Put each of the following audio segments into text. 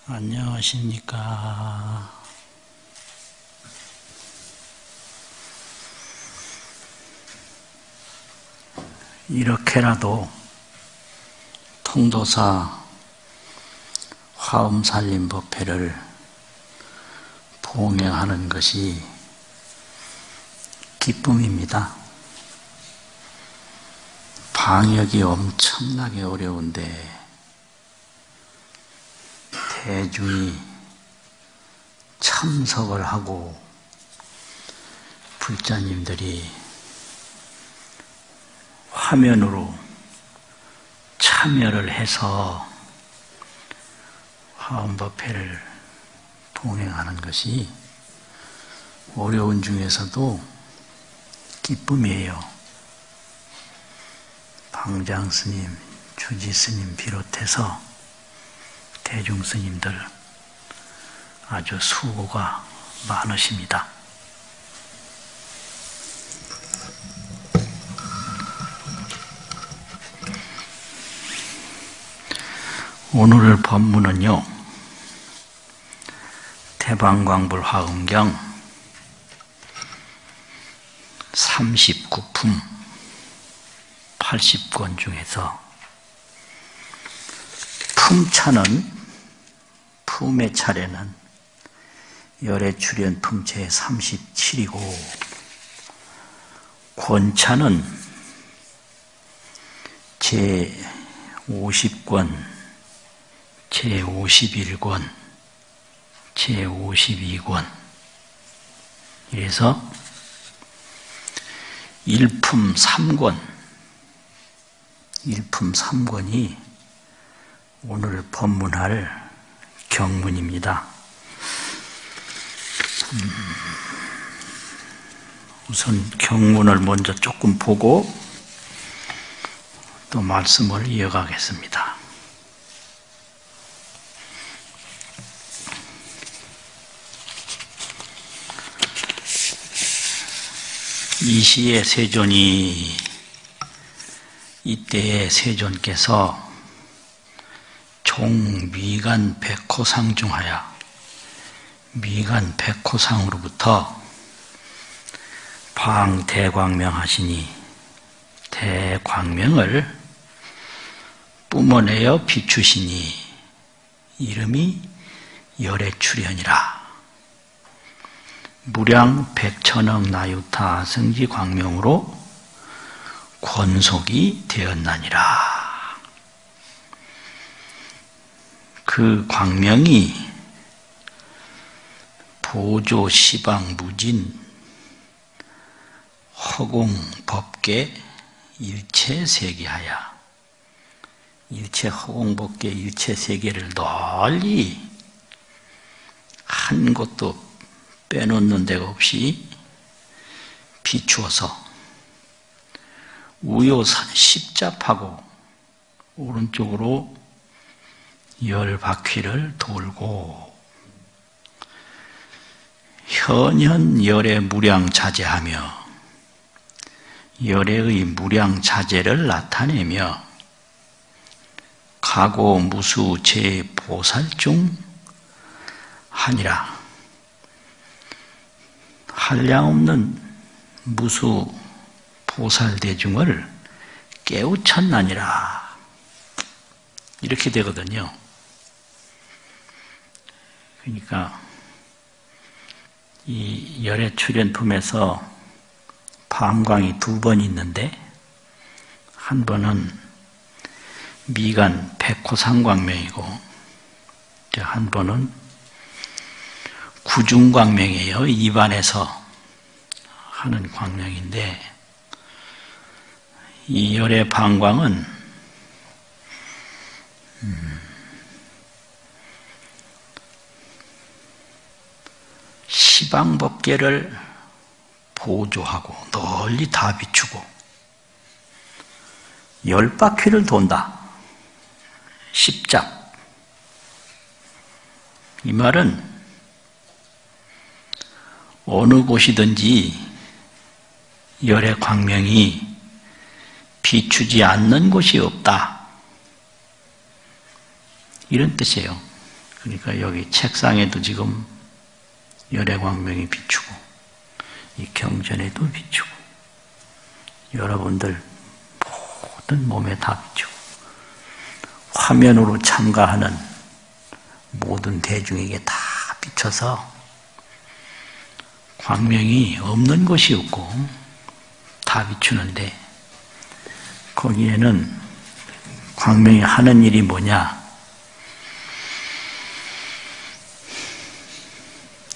안녕하십니까. 이렇게라도 통도사 화엄살림법회를 봉행하는 것이 기쁨입니다. 방역이 엄청나게 어려운데 대중이 참석을 하고 불자님들이 화면으로 참여를 해서 화엄법회를 봉행하는 것이 어려운 중에서도 기쁨이에요. 방장스님, 주지스님 비롯해서 대중스님들 아주 수고가 많으십니다. 오늘 법문은요, 대방광불 화엄경 39품 80권 중에서 품차는 품의 차례는 열애출현 품체 37이고 권차는 제50권, 제51권, 제52권 이래서 일품 3권, 일품 3권이 오늘 법문할 경문입니다. 우선 경문을 먼저 조금 보고 또 말씀을 이어가겠습니다. 이 시에 세존이 이때에 세존께서 종미간 백호상중하여 미간 백호상으로부터 방대광명하시니 대광명을 뿜어내어 비추시니 이름이 열애출현이라. 무량 백천억 나유타 승지 광명으로 권속이 되었나니라. 그 광명이 보조 시방 무진 허공 법계 일체 세계하여 일체 허공 법계 일체 세계를 널리 한 곳도 빼놓는 데가 없이 비추어서 우요산 십잡하고 오른쪽으로 10바퀴를 돌고 현현 열의 무량자재하며 열의 무량자재를 나타내며 가고 무수 제보살중 하니라. 한량없는 무수 보살대중을 깨우쳤나니라. 이렇게 되거든요. 그러니까 이 열애출현품에서 방광이 2번 있는데 한 번은 미간 백호상광명이고 한 번은 구중광명이에요. 입안에서 하는 광명인데 이 열의 방광은 시방법계를 보조하고 널리 다 비추고 10바퀴를 돈다. 십잡. 이 말은 어느 곳이든지 열의 광명이 비추지 않는 곳이 없다. 이런 뜻이에요. 그러니까 여기 책상에도 지금 열애광명이 비추고 이 경전에도 비추고 여러분들 모든 몸에 다 비추고 화면으로 참가하는 모든 대중에게 다 비춰서 광명이 없는 곳이 없고 다 비추는데 거기에는 광명이 하는 일이 뭐냐?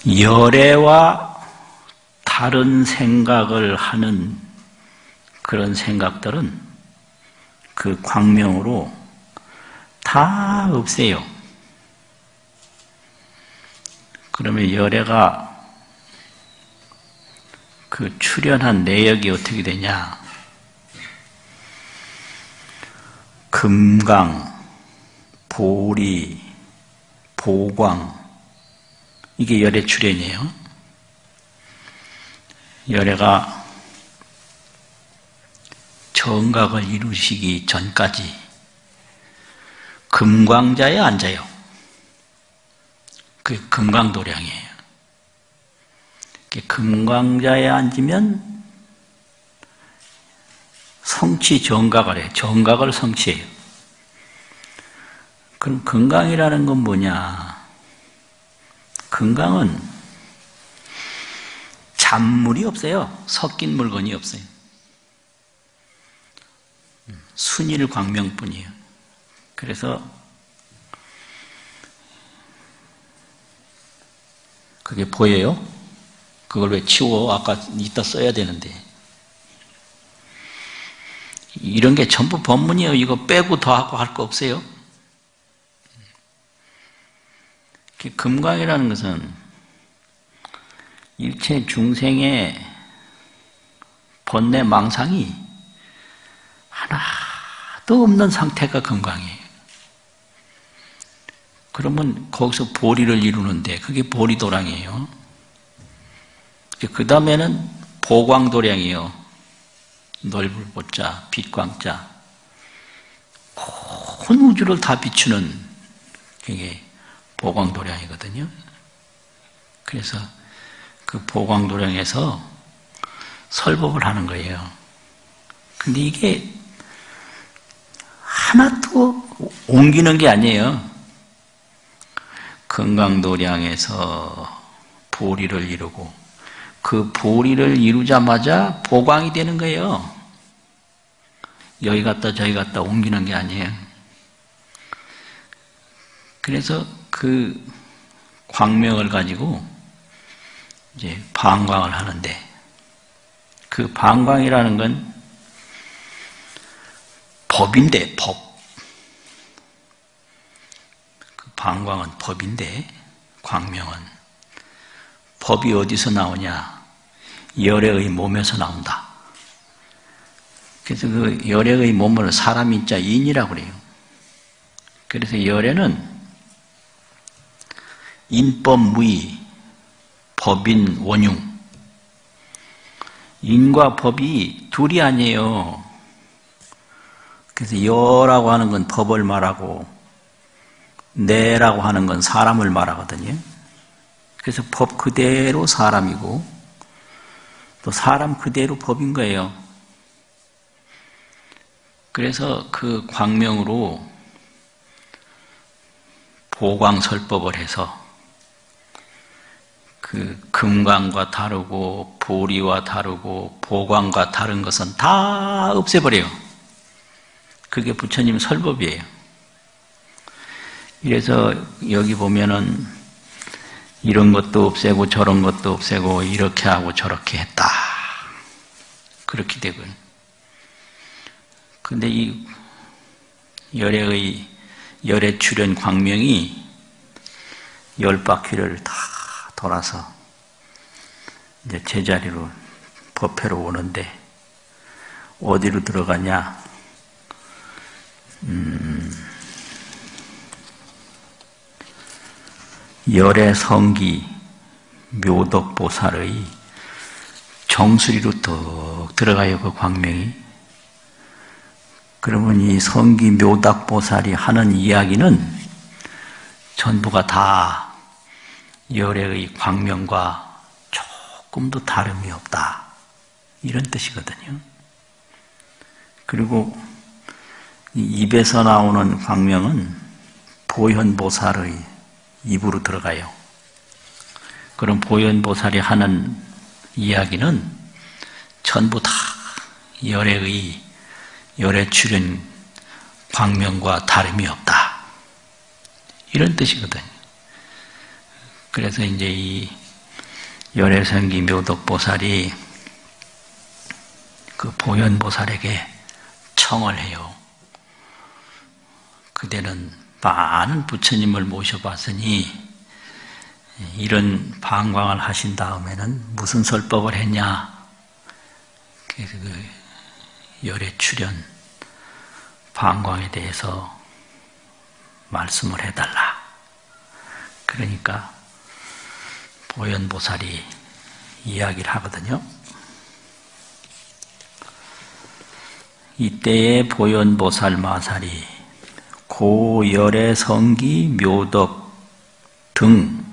열애와 다른 생각을 하는 그런 생각들은 그 광명으로 다 없애요. 그러면 열애가 그 출현한 내역이 어떻게 되냐? 금강, 보리, 보광, 이게 열애 출현이에요. 열애가 정각을 이루시기 전까지 금광자에 앉아요. 그게 금강도량이에요. 금광자에 앉으면 성취 정각을 해요. 정각을 성취해요. 그럼 금강이라는 건 뭐냐? 금강은 잔물이 없어요. 섞인 물건이 없어요. 순일 광명뿐이에요. 그래서 그게 보여요? 그걸 왜 치워? 아까 이따 써야 되는데. 이런 게 전부 법문이에요. 이거 빼고 더하고 할 거 없어요. 금광이라는 것은 일체 중생의 번뇌 망상이 하나도 없는 상태가 금광이에요. 그러면 거기서 보리를 이루는데 그게 보리도량이에요. 그 다음에는 보광도량이에요. 넓을 보자, 빛광자. 온 우주를 다 비추는 그게 보광도량이거든요. 그래서 그 보광도량에서 설법을 하는 거예요. 근데 이게 하나도 옮기는 게 아니에요. 금강도량에서 보리를 이루고 그 보리를 이루자마자 보광이 되는 거예요. 여기 갔다 저기 갔다 옮기는 게 아니에요. 그래서 그 광명을 가지고 이제 방광을 하는데 그 방광이라는 건 법인데 법. 그 방광은 법인데 광명은 법이 어디서 나오냐? 열애의 몸에서 나온다. 그래서 그 열애의 몸을 사람 인자 인이라고 그래요. 그래서 열애는 인법 무의, 법인 원흉. 인과 법이 둘이 아니에요. 그래서 여라고 하는 건 법을 말하고 내라고 하는 건 사람을 말하거든요. 그래서 법 그대로 사람이고 또 사람 그대로 법인 거예요. 그래서 그 광명으로 보광설법을 해서 그 금광과 다르고 보리와 다르고 보광과 다른 것은 다 없애버려요. 그게 부처님 설법이에요. 그래서 여기 보면은 이런 것도 없애고 저런 것도 없애고 이렇게 하고 저렇게 했다. 그렇게 되고요. 근데 이 열애 출현 광명이 10바퀴를 다 돌아서 이제 제자리로 법회로 오는데 어디로 들어가냐? 열애 성기 묘덕보살의 정수리로 뚝 들어가요, 그 광명이. 그러면 이 성기 묘덕보살이 하는 이야기는 전부가 다 열애의 광명과 조금도 다름이 없다. 이런 뜻이거든요. 그리고 입에서 나오는 광명은 보현보살의 입으로 들어가요. 그럼 보현보살이 하는 이야기는 전부 다 열애의 열애출현 광명과 다름이 없다. 이런 뜻이거든요. 그래서 이제 이 열애성기 묘덕보살이 그 보현보살에게 청을 해요. 그대는 많은 부처님을 모셔봤으니 이런 방광을 하신 다음에는 무슨 설법을 했냐? 그래서 그 열애출현 방광에 대해서 말씀을 해달라. 그러니까 보현보살이 이야기를 하거든요. 이때에 보현보살 마살이 고열애 성기 묘덕 등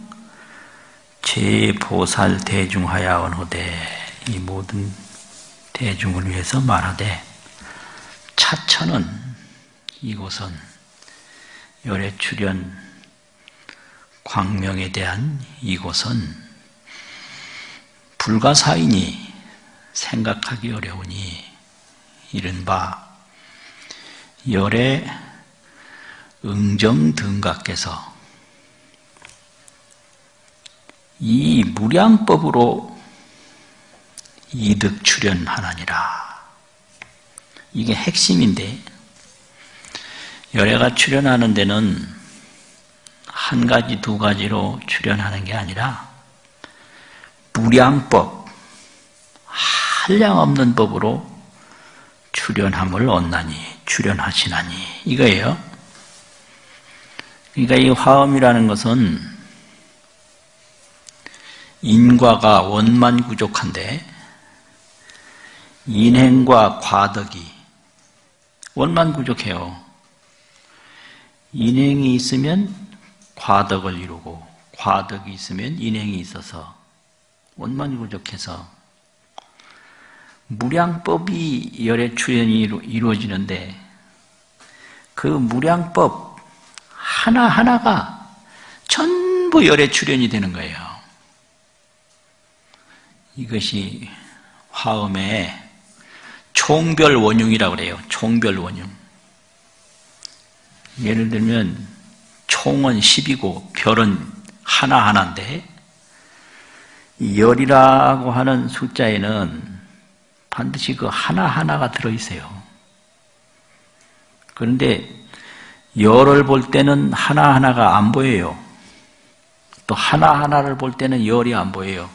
제보살 대중하야원호대 이 모든 대중을 위해서 말하되 차천은 이곳은 열애출현 광명에 대한 이곳은 불가사이니 생각하기 어려우니 이른바 열애 응정 등각께서 이 무량법으로 이득 출현하느니라. 이게 핵심인데 열애가 출현하는 데는 한 가지 두 가지로 출현하는 게 아니라 무량법, 한량없는 법으로 출현함을 얻나니 출현하시나니 이거예요. 그러니까 이 화엄이라는 것은 인과가 원만구족한데 인행과 과덕이 원만구족해요. 인행이 있으면 과덕을 이루고 과덕이 있으면 인행이 있어서 원만구족해서 무량법이 열애출현이 이루어지는데 그 무량법 하나하나가 전부 열애출현이 되는 거예요. 이것이 화엄의 총별원흉이라고 그래요. 총별원흉. 예를 들면 총은 10이고 별은 하나하나인데 열이라고 하는 숫자에는 반드시 그 하나하나가 들어있어요. 그런데 열을 볼 때는 하나하나가 안 보여요. 또 하나하나를 볼 때는 열이 안 보여요.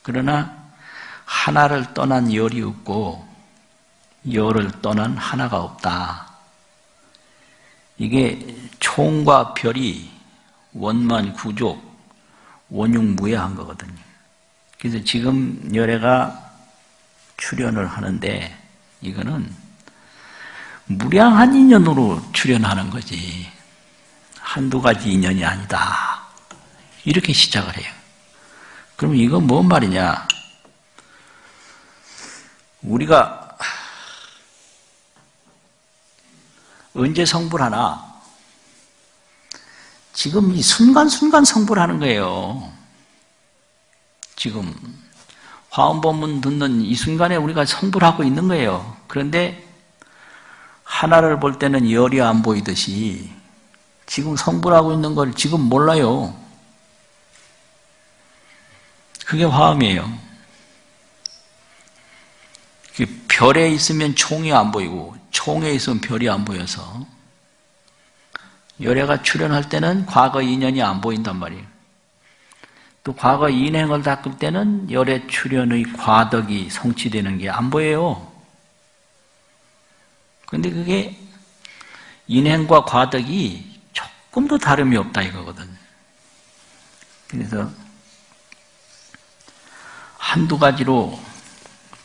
그러나 하나를 떠난 열이 없고 열을 떠난 하나가 없다. 이게 총과 별이 원만 구족, 원흉무해한 거거든요. 그래서 지금 열애가 출현을 하는데 이거는 무량한 인연으로 출현하는 거지 한두 가지 인연이 아니다. 이렇게 시작을 해요. 그럼 이건 뭔 말이냐? 우리가 언제 성불 하나? 지금 이 순간순간 성불하는 거예요. 지금 화엄법문 듣는 이 순간에 우리가 성불하고 있는 거예요. 그런데 하나를 볼 때는 열이 안 보이듯이 지금 성불하고 있는 걸 지금 몰라요. 그게 화엄이에요. 별에 있으면 총이 안 보이고 총에 있으면 별이 안 보여서 열애가 출현할 때는 과거 인연이 안 보인단 말이에요. 또 과거 인행을 닦을 때는 열애 출현의 과덕이 성취되는 게 안 보여요. 그런데 그게 인행과 과덕이 조금도 다름이 없다 이거거든. 그래서 한두 가지로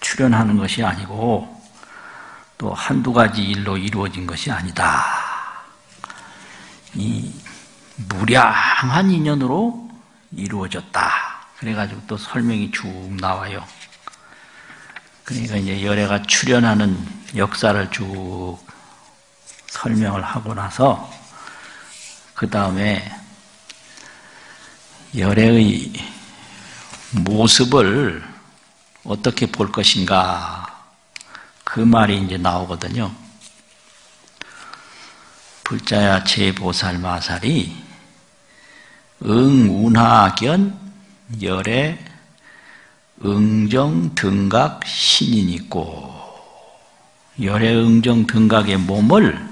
출현하는 것이 아니고 또 한두 가지 일로 이루어진 것이 아니다. 이 무량한 인연으로 이루어졌다. 그래가지고 또 설명이 쭉 나와요. 그러니까 이제 열애가 출현하는 역사를 쭉 설명을 하고 나서 그 다음에 열애의 모습을 어떻게 볼 것인가 그 말이 이제 나오거든요. 불자야 제보살 마살이 응운하견 열애 응정 등각 신인 있고 열애 응정 등각의 몸을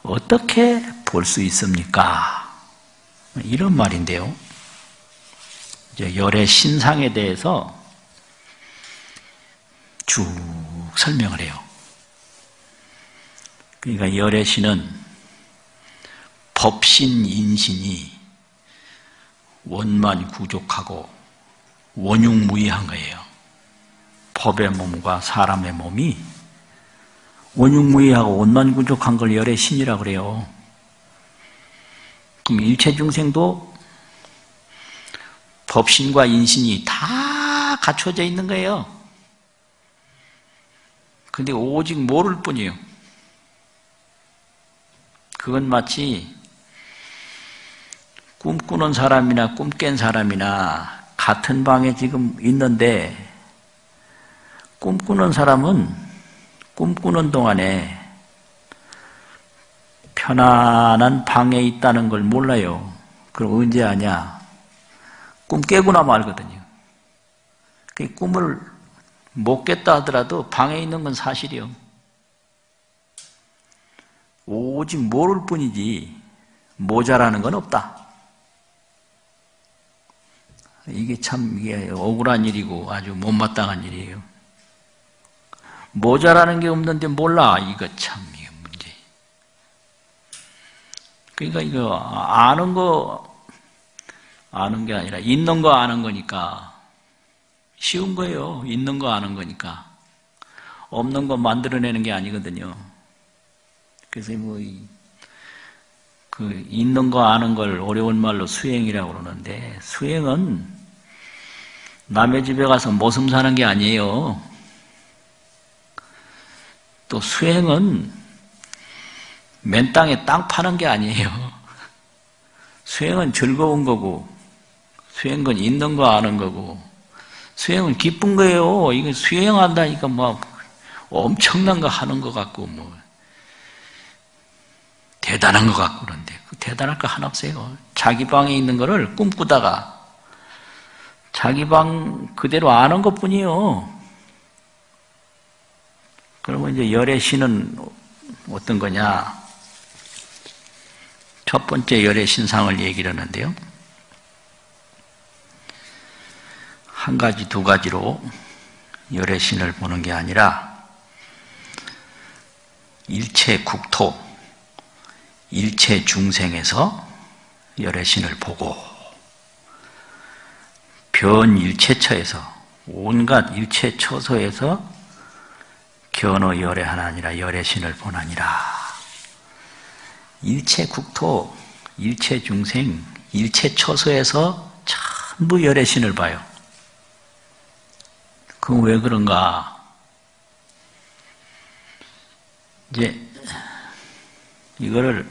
어떻게 볼 수 있습니까? 이런 말인데요. 이제 열애 신상에 대해서 쭉 설명을 해요. 그러니까 열애 신은 법신 인신이 원만 구족하고 원흉무이한 거예요. 법의 몸과 사람의 몸이 원흉무이하고 원만 구족한 걸 열애 신이라고 그래요. 그럼 일체 중생도 법신과 인신이 다 갖춰져 있는 거예요. 근데 오직 모를 뿐이에요. 그건 마치 꿈꾸는 사람이나 꿈 깬 사람이나 같은 방에 지금 있는데 꿈꾸는 사람은 꿈꾸는 동안에 편안한 방에 있다는 걸 몰라요. 그럼 언제 아냐? 꿈 깨고 나면 알거든요. 그 꿈을 못 깼다 하더라도 방에 있는 건 사실이요. 오직 모를 뿐이지 모자라는 건 없다. 이게 참 이게 억울한 일이고 아주 못마땅한 일이에요. 모자라는 게 없는데 몰라. 이거 참 이게 문제. 그러니까 이거 아는 게 아니라 있는 거 아는 거니까 쉬운 거예요. 있는 거 아는 거니까 없는 거 만들어내는 게 아니거든요. 그래서 그 있는 거 아는 걸 어려운 말로 수행이라고 그러는데 수행은 남의 집에 가서 모섬 사는 게 아니에요. 또 수행은 맨 땅에 땅 파는 게 아니에요. 수행은 즐거운 거고 수행은 있는 거 아는 거고 수행은 기쁜 거예요. 이거 수행한다니까 막 엄청난 거 하는 것 같고 뭐 대단한 것 같고 그런데 대단할 거 하나 없어요. 자기 방에 있는 거를 꿈꾸다가 자기 방 그대로 아는 것뿐이에요. 그러면 이제 열애 신은 어떤 거냐? 첫 번째 열애 신상을 얘기를 하는데요. 한 가지, 두 가지로 열애 신을 보는 게 아니라 일체 국토, 일체 중생에서 열애 신을 보고 변 일체처에서 온갖 일체 처소에서 견어 열애 하나니라 열애 신을 보나니라. 일체 국토, 일체 중생, 일체 처소에서 전부 열애 신을 봐요. 그건 왜 그런가? 이제 이거를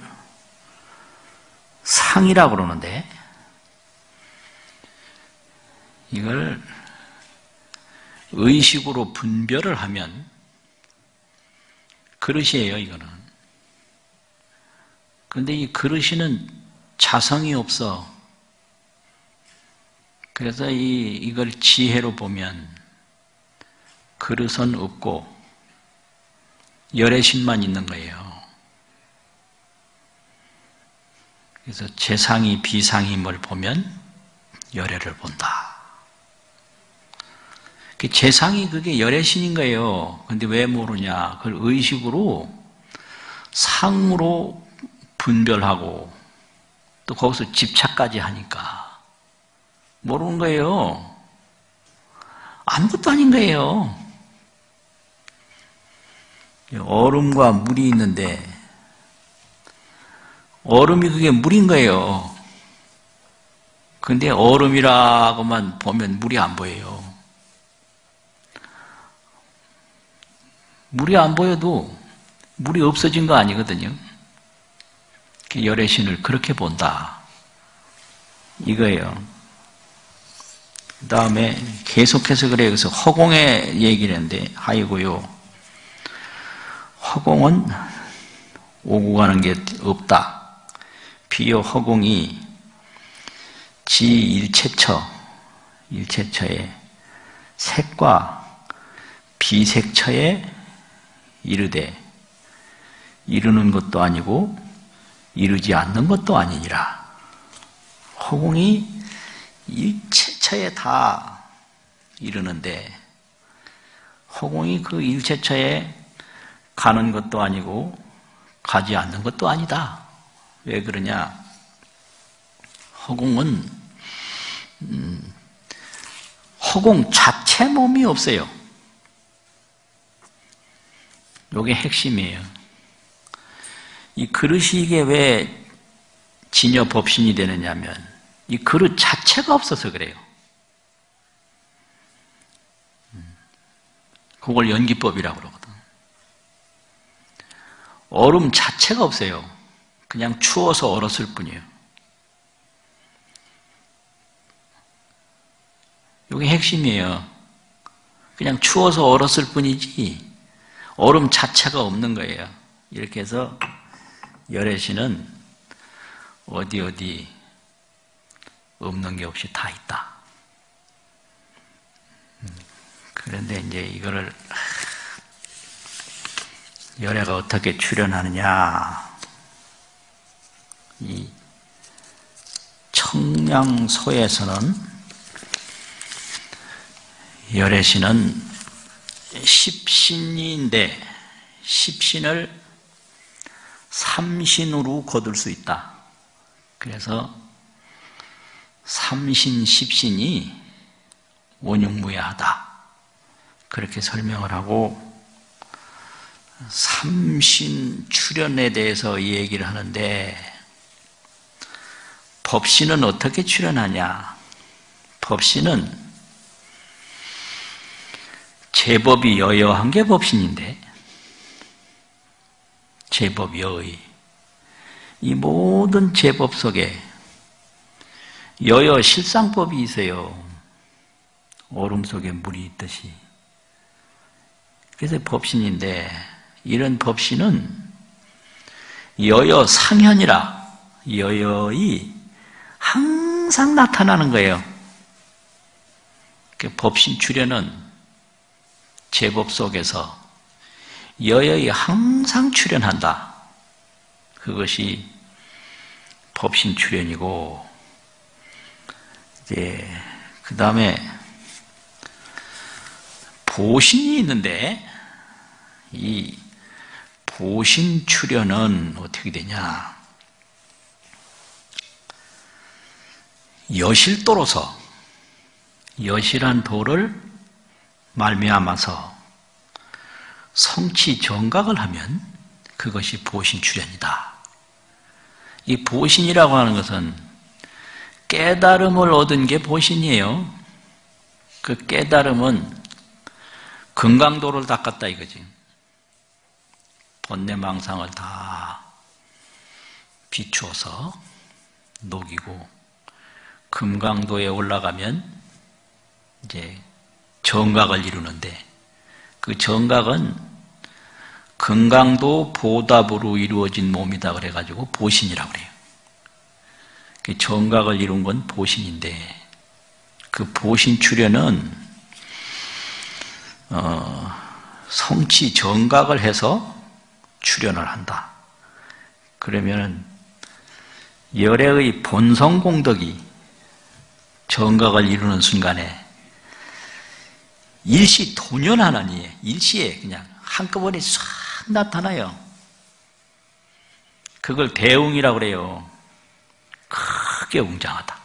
상이라고 그러는데 이걸 의식으로 분별을 하면 그릇이에요, 이거는. 그런데 이 그릇이는 자성이 없어. 그래서 이걸 지혜로 보면 그릇은 없고 열애신만 있는 거예요. 그래서 재상이 비상임을 보면 열애를 본다. 재상이 그게 열애신인 거예요. 근데 왜 모르냐? 그걸 의식으로 상으로 분별하고 또 거기서 집착까지 하니까 모르는 거예요. 아무것도 아닌 거예요. 얼음과 물이 있는데 얼음이 그게 물인 거예요. 근데 얼음이라고만 보면 물이 안 보여요. 물이 안 보여도 물이 없어진 거 아니거든요. 열의 신을 그렇게 본다. 이거예요. 그 다음에 계속해서 그래요. 그래서 허공의 얘기를 했는데, 하이고요. 허공은 오고 가는 게 없다. 비요 허공이 일체처에 색과 비색처에 이르되 이루는 것도 아니고 이루지 않는 것도 아니니라. 허공이 일체처에 다 이르는데 허공이 그 일체처에 가는 것도 아니고 가지 않는 것도 아니다. 왜 그러냐? 허공은 허공 자체 몸이 없어요. 이게 핵심이에요. 이 그릇이 이게 왜 진여 법신이 되느냐면 이 그릇 자체가 없어서 그래요. 그걸 연기법이라고 그러거든. 얼음 자체가 없어요. 그냥 추워서 얼었을 뿐이에요. 이게 핵심이에요. 그냥 추워서 얼었을 뿐이지 얼음 자체가 없는 거예요. 이렇게 해서 열의 신은 어디 없는 게 없이 다 있다. 그런데 이제 이거를 열애가 어떻게 출현하느냐? 이 청량소에서는 열의 신은 십신인데 십신을 삼신으로 거둘 수 있다. 그래서 삼신 십신이 원흉무야하다. 그렇게 설명을 하고 삼신 출현에 대해서 얘기를 하는데 법신은 어떻게 출현하냐? 법신은 제법이 여여한 게 법신인데 제법 여의 이 모든 제법 속에 여여 실상법이 있어요. 얼음 속에 물이 있듯이. 그래서 법신인데 이런 법신은 여여 상현이라 여여이 항상 나타나는 거예요. 법신 출현은 제법 속에서 여여이 항상 출현한다. 그것이 법신 출현이고 이제 그 다음에 보신이 있는데 이 보신 출현은 어떻게 되냐? 여실도로서 여실한 도를 말미암아서 성취 정각을 하면 그것이 보신 출현이다. 이 보신이라고 하는 것은 깨달음을 얻은 게 보신이에요. 그 깨달음은 금강도를 닦았다 이거지. 번뇌망상을 다 비추어서 녹이고 금강도에 올라가면 이제 정각을 이루는데 그 정각은 금강도 보답으로 이루어진 몸이다 그래가지고 보신이라고 그래요. 그 정각을 이룬 건 보신인데 그 보신 출현은 성취 정각을 해서 출현을 한다. 그러면은 열애의 본성공덕이 정각을 이루는 순간에 일시 동연하나니 일시에 그냥 한꺼번에 싹 나타나요. 그걸 대웅이라고 그래요. 크게 웅장하다.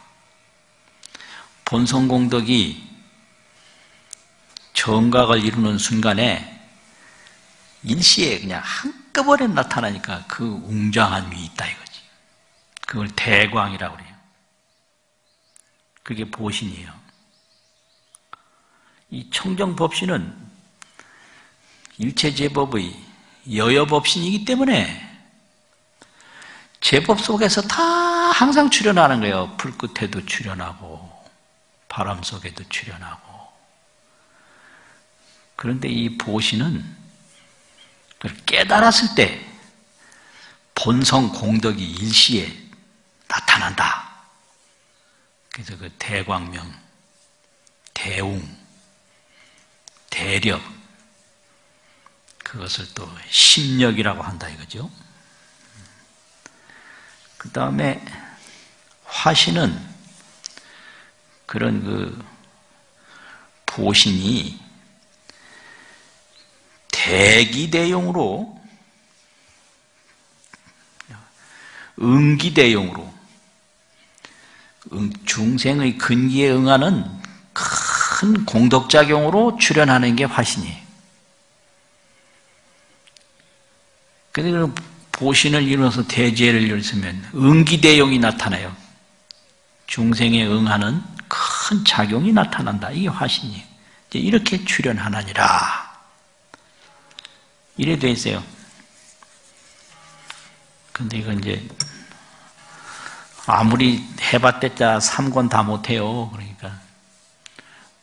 본성공덕이 정각을 이루는 순간에 일시에 그냥 한꺼번에 나타나니까 그 웅장함이 있다 이거지. 그걸 대광이라고 그래요. 그게 보신이에요. 이 청정법신은 일체제법의 여여법신이기 때문에 제법 속에서 다 항상 출현하는 거예요. 불 끝에도 출현하고 바람 속에도 출현하고. 그런데 이 보신은 그걸 깨달았을 때 본성 공덕이 일시에 나타난다. 그래서 그 대광명, 대웅, 대력, 그것을 또 심력이라고 한다 이거죠. 그 다음에 화신은 그런 그 보신이 대기대용으로 응기대용으로 중생의 근기에 응하는 큰 공덕작용으로 출현하는 게 화신이에요. 그런데 보신을 이루어서 대제를 이루면 응기대용이 나타나요. 중생에 응하는 큰 작용이 나타난다. 이게 화신이에요. 이제 이렇게 출현하느니라. 이래 돼 있어요. 근데 이건 이제 아무리 해봤댔자 3권 다 못해요. 그러니까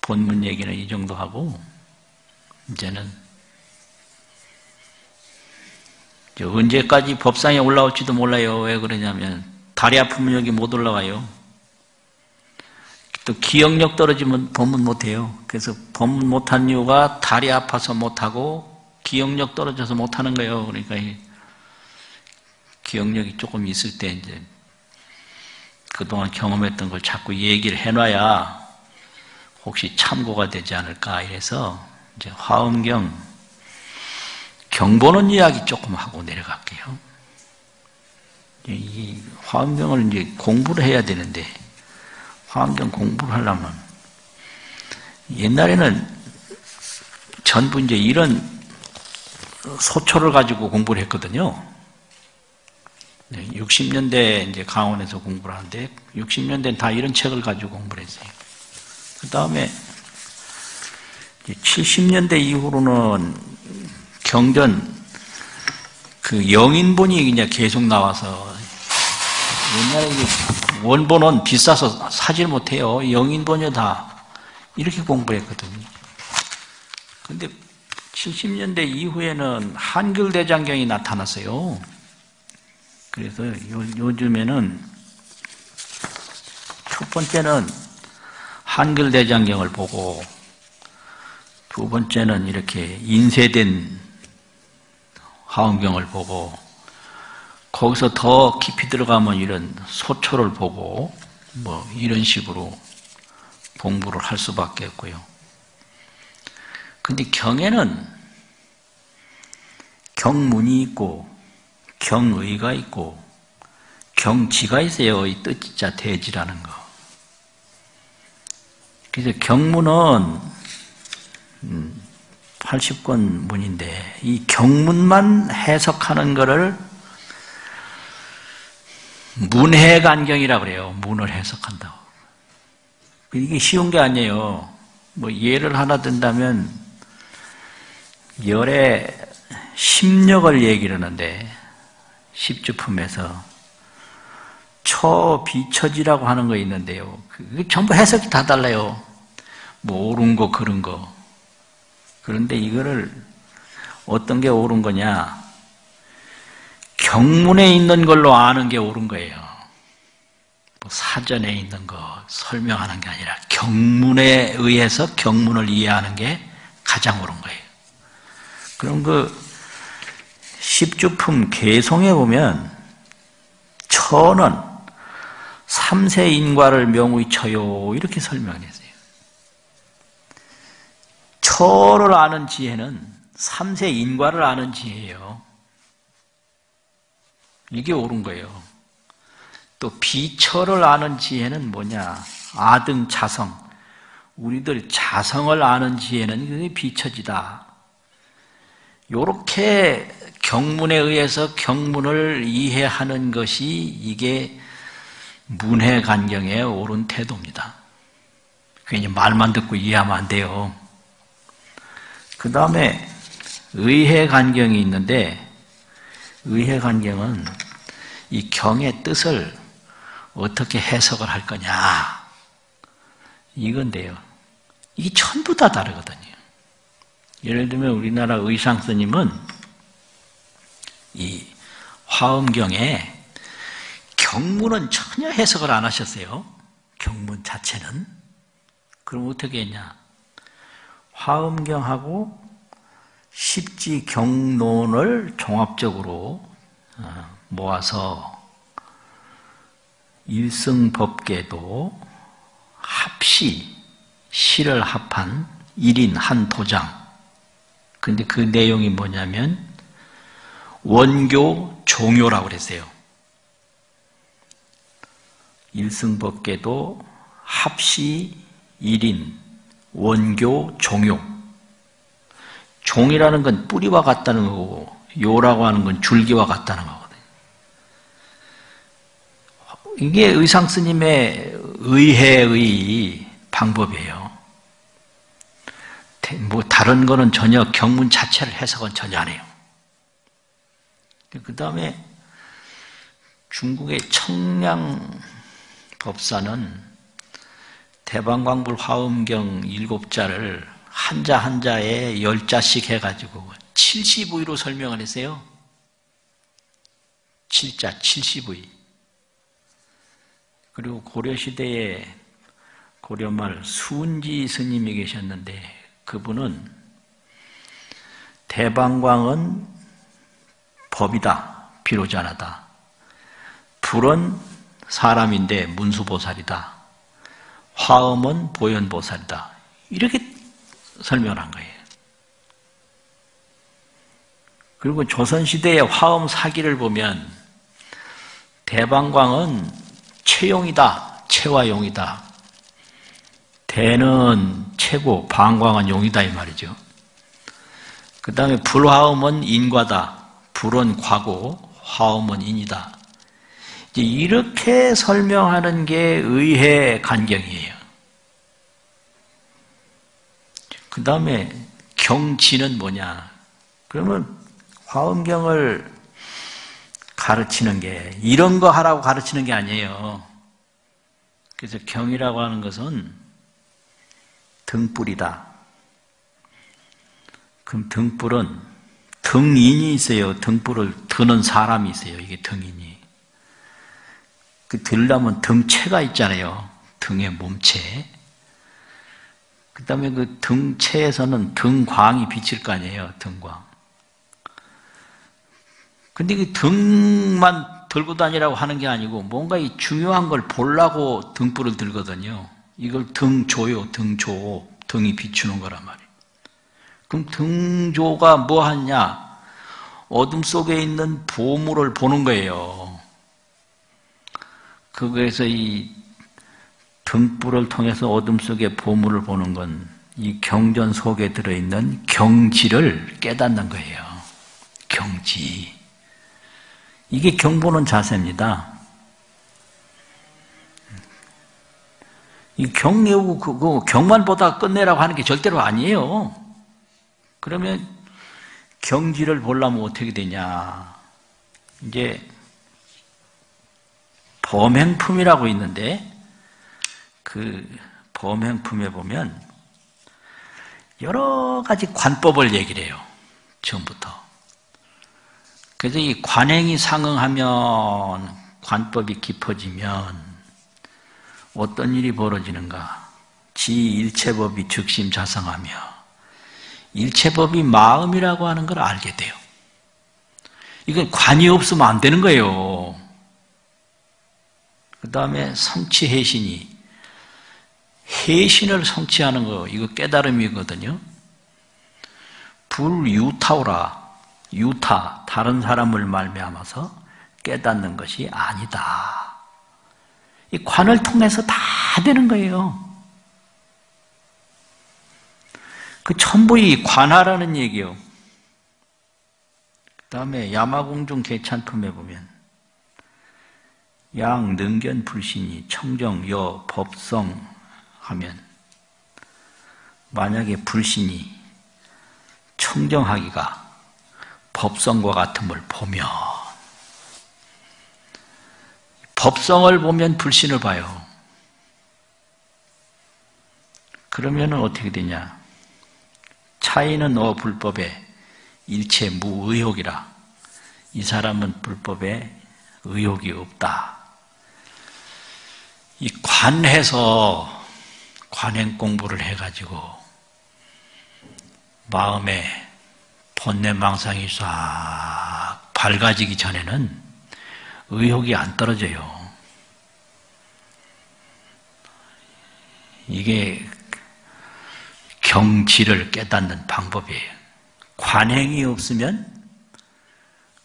본문 얘기는 이 정도 하고 이제는 언제까지 법상에 올라올지도 몰라요. 왜 그러냐면 다리 아프면 여기 못 올라와요. 또 기억력 떨어지면 법문 못해요. 그래서 법문 못한 이유가 다리 아파서 못하고 기억력 떨어져서 못하는 거예요. 그러니까 기억력이 조금 있을 때 이제 그동안 경험했던 걸 자꾸 얘기를 해놔야 혹시 참고가 되지 않을까 이래서 이제 화엄경 경보는 이야기 조금 하고 내려갈게요. 이 화엄경을 이제 공부를 해야 되는데 화엄경 공부를 하려면 옛날에는 전부 이제 이런 소초를 가지고 공부를 했거든요. 60년대 이제 강원에서 공부를 하는데 60년대는 다 이런 책을 가지고 공부를 했어요. 그 다음에 70년대 이후로는 경전 그 영인본이 이제 계속 나와서 옛날에 원본은 비싸서 사질 못해요. 영인본이 다 이렇게 공부했거든요. 근데 70년대 이후에는 한글대장경이 나타났어요. 그래서 요즘에는 첫 번째는 한글대장경을 보고 두 번째는 이렇게 인쇄된 화엄경을 보고 거기서 더 깊이 들어가면 이런 소초를 보고 뭐 이런 식으로 공부를 할 수밖에 없고요. 근데 경에는 경문이 있고 경의가 있고 경지가 있어요. 이 뜻자 대지라는 거. 그래서 경문은 80권 문인데 이 경문만 해석하는 거를 문해간경이라고 그래요. 문을 해석한다고. 이게 쉬운 게 아니에요. 뭐 예를 하나 든다면 열의 심력을 얘기를 하는데 십주품에서 처비처지라고 하는 거 있는데요. 그게 전부 해석이 다 달라요. 뭐 옳은 거 그른 거. 그런데 이거를 어떤 게 옳은 거냐? 경문에 있는 걸로 아는 게 옳은 거예요. 뭐 사전에 있는 거 설명하는 게 아니라 경문에 의해서 경문을 이해하는 게 가장 옳은 거예요. 그럼 그 십주품 개송에 보면 처는 삼세인과를 명의 처요 이렇게 설명을 했어요. 처를 아는 지혜는 삼세인과를 아는 지혜예요. 이게 옳은 거예요. 또 비처를 아는 지혜는 뭐냐? 아등 자성. 우리들 자성을 아는 지혜는 그게 비처지다. 요렇게 경문에 의해서 경문을 이해하는 것이 이게 문해간경에 옳은 태도입니다. 괜히 말만 듣고 이해하면 안 돼요. 그 다음에 의해간경이 있는데, 의해간경은 이 경의 뜻을 어떻게 해석을 할 거냐, 이건데요. 이게 전부 다 다르거든요. 예를 들면 우리나라 의상 스님은 이 화엄경에 경문은 전혀 해석을 안 하셨어요. 경문 자체는. 그럼 어떻게 했냐? 화엄경하고 십지경론을 종합적으로 모아서 일승법계도 합시, 시를 합한 1인 한 도장. 근데 그 내용이 뭐냐면 원교 종요라고 그랬어요. 일승법계도 합시 1인 원교 종요. 종이라는 건 뿌리와 같다는 거고, 요라고 하는 건 줄기와 같다는 거거든요. 이게 의상 스님의 의해의 방법이에요. 뭐 다른 거는 전혀 경문 자체를 해석은 전혀 안 해요. 그 다음에 중국의 청량 법사는 대방광불 화엄경 7자를 한자 한자에 10자씩 해가지고 70의로 설명을 했어요. 7자 70의. 그리고 고려시대에 고려말 수은지 스님이 계셨는데, 그분은 대방광은 법이다, 비로자나다. 불은 사람인데 문수보살이다. 화엄은 보현보살이다. 이렇게 설명을 한 거예요. 그리고 조선시대의 화엄 사기를 보면 대방광은 채용이다, 채화용이다. 대는 채고, 방광은 용이다, 이 말이죠. 그 다음에 불화엄은 인과다. 불은 과고, 화엄은 인이다. 이제 이렇게 설명하는 게 의해간경이에요. 그 다음에 경지는 뭐냐? 그러면 화엄경을 가르치는 게 이런 거 하라고 가르치는 게 아니에요. 그래서 경이라고 하는 것은 등불이다. 그럼 등불은 등인이 있어요. 등불을 드는 사람이 있어요. 이게 등인이. 그 들려면 등체가 있잖아요. 등의 몸체. 그 다음에 그 등체에서는 등광이 비칠 거 아니에요. 등광. 근데 그 등만 들고 다니라고 하는 게 아니고 뭔가 이 중요한 걸 보려고 등불을 들거든요. 이걸 등조요, 등조. 등이 비추는 거란 말이에요. 그럼 등조가 뭐 하냐? 어둠 속에 있는 보물을 보는 거예요. 그래서 이 등불을 통해서 어둠 속의 보물을 보는 건 이 경전 속에 들어있는 경지를 깨닫는 거예요. 경지. 이게 경보는 자세입니다. 이 경 외우고 그거 경만 보다 끝내라고 하는 게 절대로 아니에요. 그러면 경지를 보려면 어떻게 되냐? 이제 범행품이라고 있는데 그 범행품에 보면 여러 가지 관법을 얘기를 해요. 처음부터. 그래서 이 관행이 상응하면, 관법이 깊어지면 어떤 일이 벌어지는가? 지일체법이 즉심자성하며, 일체법이 마음이라고 하는 걸 알게 돼요. 이건 관이 없으면 안 되는 거예요. 그 다음에 성취해신이, 해신을 성취하는 거, 이거 깨달음이거든요. 불유타오라, 유타, 다른 사람을 말미암아서 깨닫는 것이 아니다. 이 관을 통해서 다 되는 거예요. 그 전부 이 관하라는 얘기요. 그 다음에 야마공중 개찬품에 보면 양, 능견, 불신이 청정, 여, 법성 하면 만약에 불신이 청정하기가 법성과 같음을 보면 법성을 보면 불신을 봐요. 그러면 어떻게 되냐? 차이는 불법에 일체 무의혹이라. 이 사람은 불법에 의혹이 없다. 이 관해서 관행 공부를 해가지고 마음에 번뇌망상이 싹 밝아지기 전에는 의혹이 안 떨어져요. 이게 경지를 깨닫는 방법이에요. 관행이 없으면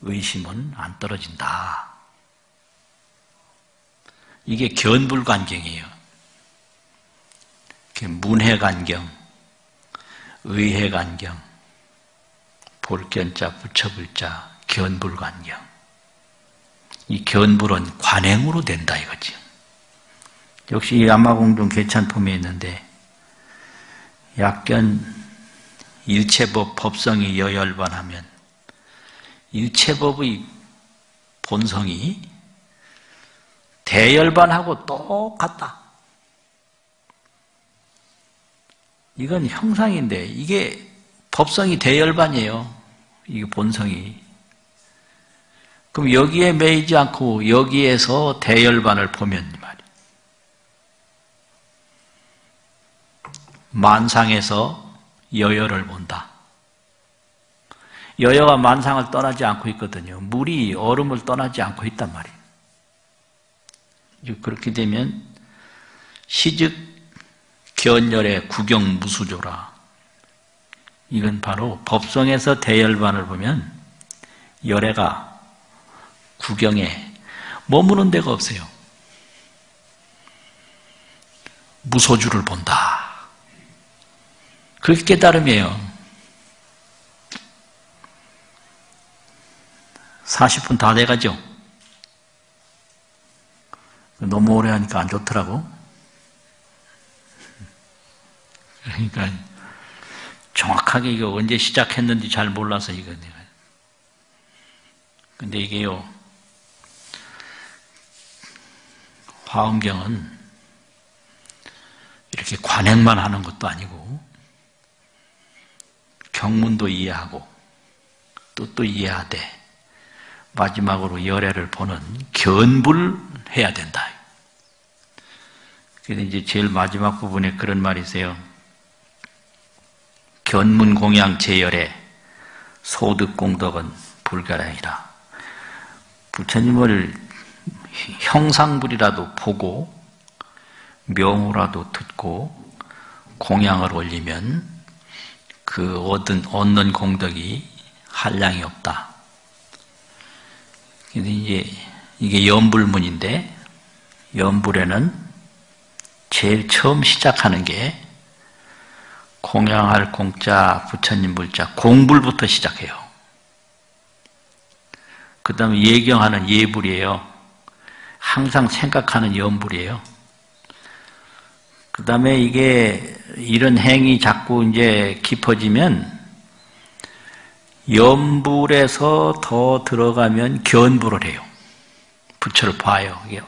의심은 안 떨어진다. 이게 견불간경이에요. 문해간경, 의해간경, 볼견자, 부처불자, 견불간경. 이 견불은 관행으로 된다 이거죠. 역시 이 암마공동 개찬품에 있는데 약견 일체법 법성이 여열반하면 일체법의 본성이 대열반하고 똑같다. 이건 형상인데 이게 법성이 대열반이에요. 이게 본성이. 그럼 여기에 매이지 않고 여기에서 대열반을 보면 말이에요. 만상에서 여열을 본다. 여여가 만상을 떠나지 않고 있거든요. 물이 얼음을 떠나지 않고 있단 말이에요. 그렇게 되면 시즉 견열의 구경무수조라. 이건 바로 법성에서 대열반을 보면 열애가 구경에 머무는 데가 없어요. 무소주를 본다. 그렇게 깨달음이에요. 40분 다 돼가죠? 너무 오래 하니까 안 좋더라고. 그러니까 정확하게 이거 언제 시작했는지 잘 몰라서 이거 내가. 근데 이게요, 화엄경은 이렇게 관행만 하는 것도 아니고 경문도 이해하고 뜻도 이해하되 마지막으로 열애를 보는 견불해야 된다. 그래서 이제 제일 마지막 부분에 그런 말이 있어요. 견문공양 제열애 소득공덕은 불가량이라. 부처님을 형상불이라도 보고 명호라도 듣고 공양을 올리면 그 얻는 공덕이 한량이 없다. 그래서 이제 이게 연불문인데 연불에는 제일 처음 시작하는 게 공양할 공자, 부처님 불자, 공불부터 시작해요. 그 다음에 예경하는 예불이에요. 항상 생각하는 연불이에요. 그 다음에 이게 이런 행위 자꾸 이제 깊어지면 연불에서 더 들어가면 견불을 해요. 부처를 봐요. 이게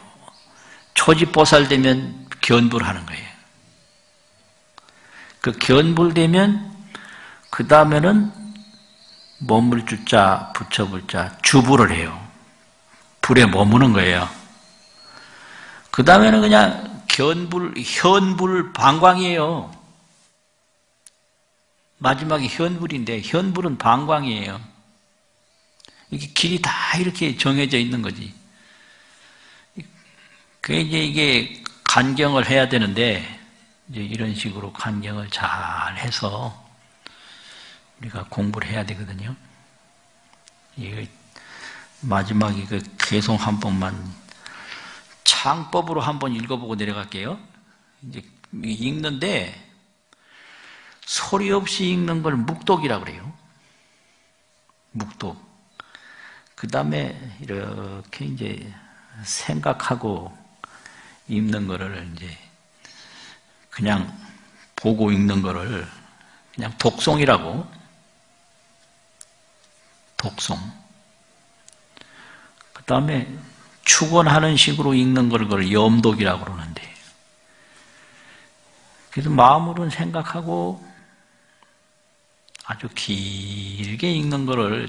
초지보살 되면 견불하는 거예요. 그 견불되면 그 다음에는 머물주자, 부처불자, 주불을 해요. 불에 머무는 거예요. 그 다음에는 그냥 현불 방광이에요. 마지막에 현불인데 현불은 방광이에요. 이게 길이 다 이렇게 정해져 있는 거지. 그게 이제 이게 간경을 해야 되는데 이제 이런 식으로 간경을 잘 해서 우리가 공부를 해야 되거든요. 이게 마지막에 그 개송 한 번만 창법으로 한번 읽어보고 내려갈게요. 이제 읽는데 소리 없이 읽는 걸 묵독이라고 그래요. 묵독. 그 다음에 이렇게 이제 생각하고 읽는 거를 이제 그냥 보고 읽는 거를 그냥 독송이라고, 독송. 그 다음에 축원하는 식으로 읽는 걸 그걸 염독이라고 그러는데, 그래서 마음으로는 생각하고 아주 길게 읽는 거를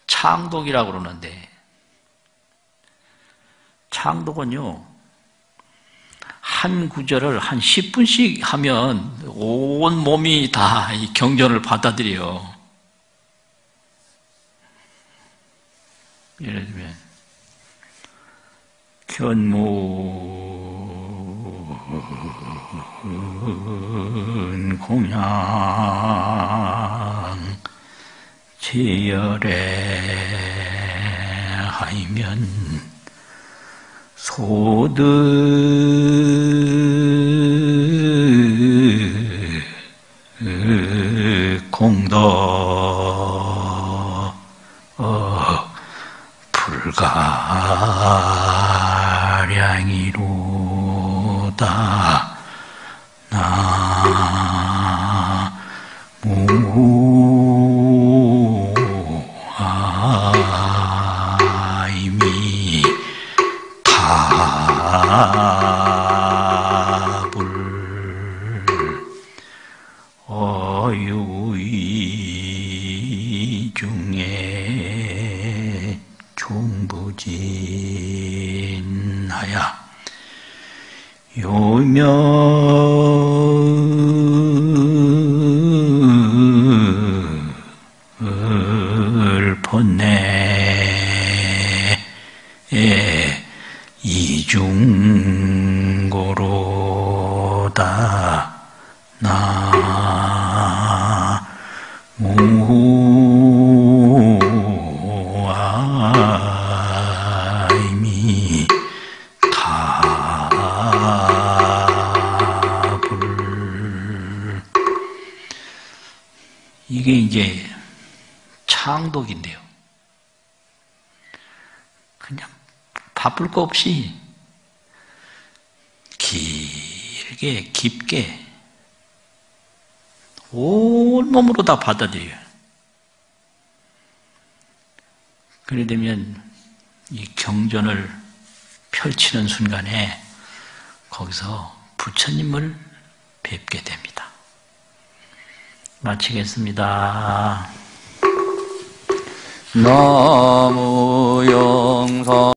창독이라고 그러는데, 창독은요, 한 구절을 한 10분씩 하면 온 몸이 다 이 경전을 받아들여. 예를 들면 견문 공양 제열에 하이면 소득 공덕 불가량이로다. 나무 아이미 답을 어유이 중에 종부진하야 요명을 본내 이중고로다. 나무 아이미 답을. 이게 이제 창독인데요. 그냥 바쁠 거 없이 길게 깊게 온몸으로 다 받아들여요. 그래 되면 이 경전을 펼치는 순간에 거기서 부처님을 뵙게 됩니다. 마치겠습니다. 나무 영상